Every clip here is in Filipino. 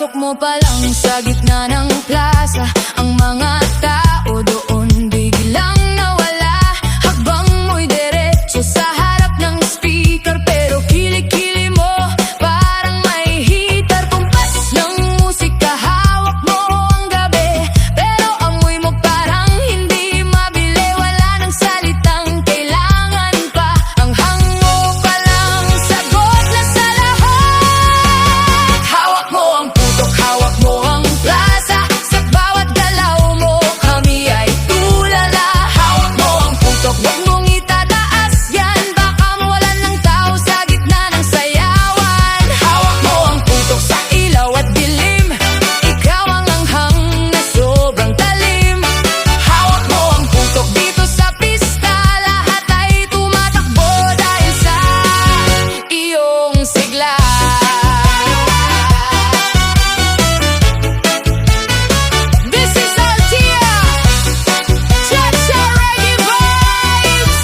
Pagpasok mo pa lang sa gitna ng plaza, ang mga tao doon biglang nawala. Hakbang mo'y diretso sa harap ng speaker, pero kilikili mo parang may hitar. Kumpas ng musika, hawak mo ang gabi, pero amoy mo parang hindi mabili. Wala nang salitang kailangan pa, ang hango pa lang sagot na sa lahat. Hawak mo ang putok, hawak mo ang plaza, sa bawat galaw mo kami ay tulala. Hawak mo ang putok, huwag mong itataas yan, baka mawalan ng tao sa gitna ng sayawan. Hawak mo ang putok sa ilaw at dilim, ikaw ang anghang na sobrang talim. Hawak mo ang putok dito sa pista, lahat ay tumatakbo dahil sa iyong sigla. This is Altia, Cha-Cha Reggae Vibes.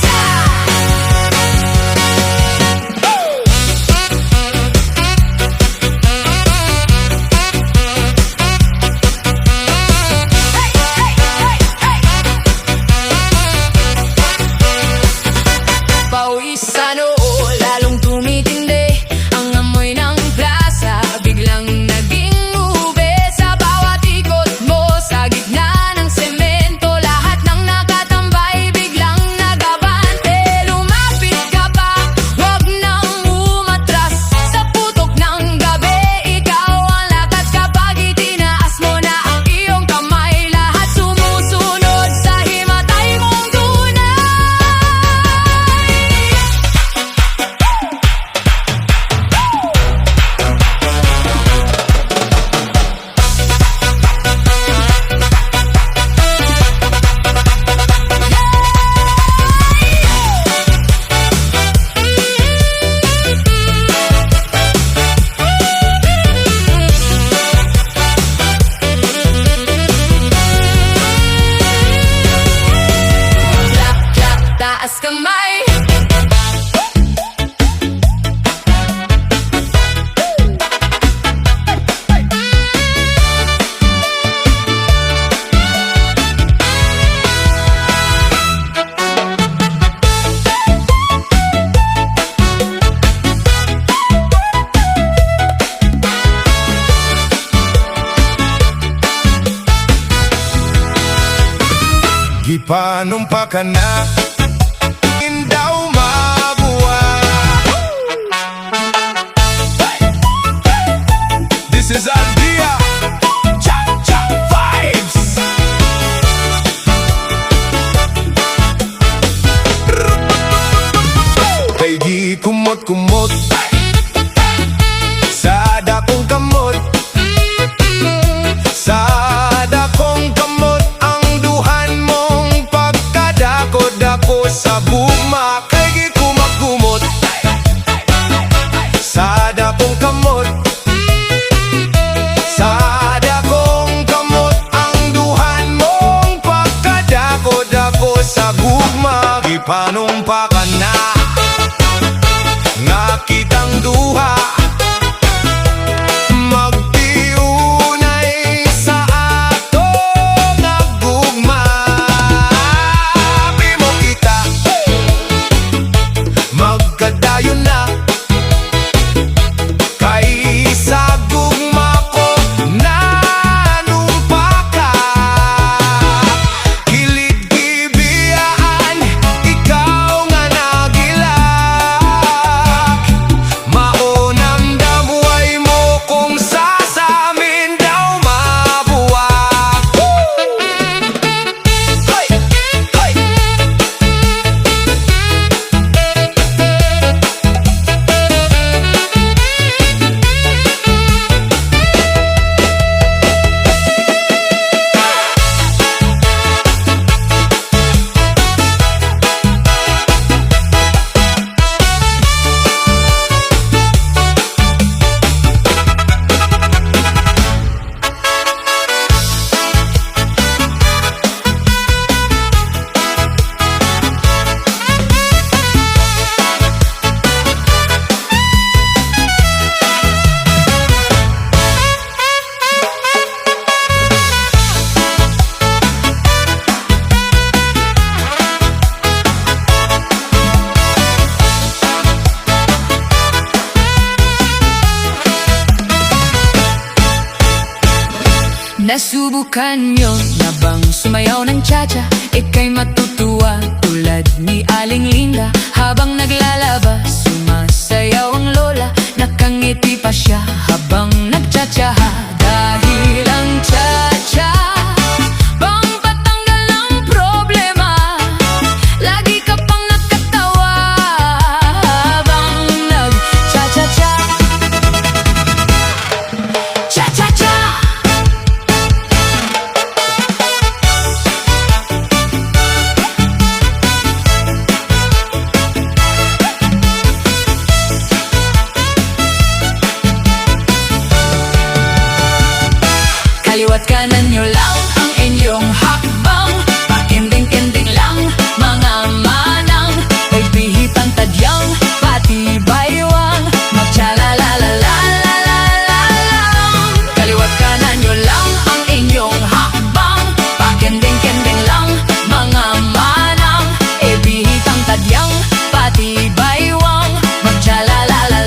Pawisan oo, lalong tumitindi ang amoy ng plaza, biglang naging ube sa bawat ikot mo. Sa gitna ng semento, lahat ng nakatambay biglang nagabante. Lumapit ka pa, huwag nang umatras, sa putok ng gabi ikaw ang lakas. Kapag itinaas mo na ang iyong kamay, lahat sumusunod sa himatay mong tunay. Clap, clap, taas kamay. Gipanumpa ka na, indaw mabuwa. This is Aldia, Cha-Cha Vibes. Kay di kumot-kumot sa dakong kamot, sa dakong kamot ang duhan mong pagkadako-dako. Sa buma kay di kumagkumot sa dakong kamot, Subukan nyo na bang sumayaw ng cha-cha? Ika'y matutuwa tulad ni Aling Linda. Habang naglalaba, sumasayaw ang lola. Nakangiti pa siya habang nagcha-chaha. Dahil ang cha-cha pampatanggal ng problema. Lagi ka pang nakatawa habang nag-cha-cha-cha. Cha-cha-cha. Kaliwat kanan nyo lang ang inyong hakbang. Pakinding-kinding lang mga manang. May pihitang tadyang pati baywang. Magtsalalalalalang. Kaliwat kanan nyo lang ang inyong hakbang. Pakinding-kinding lang mga manang. May pihitang tadyang pati baywang. Magtsalalalalalang.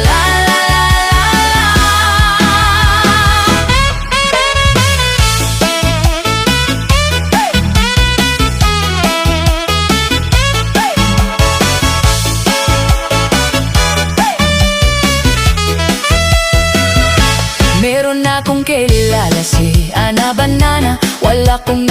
Meron akong kilala si Ana Banana. Wala kong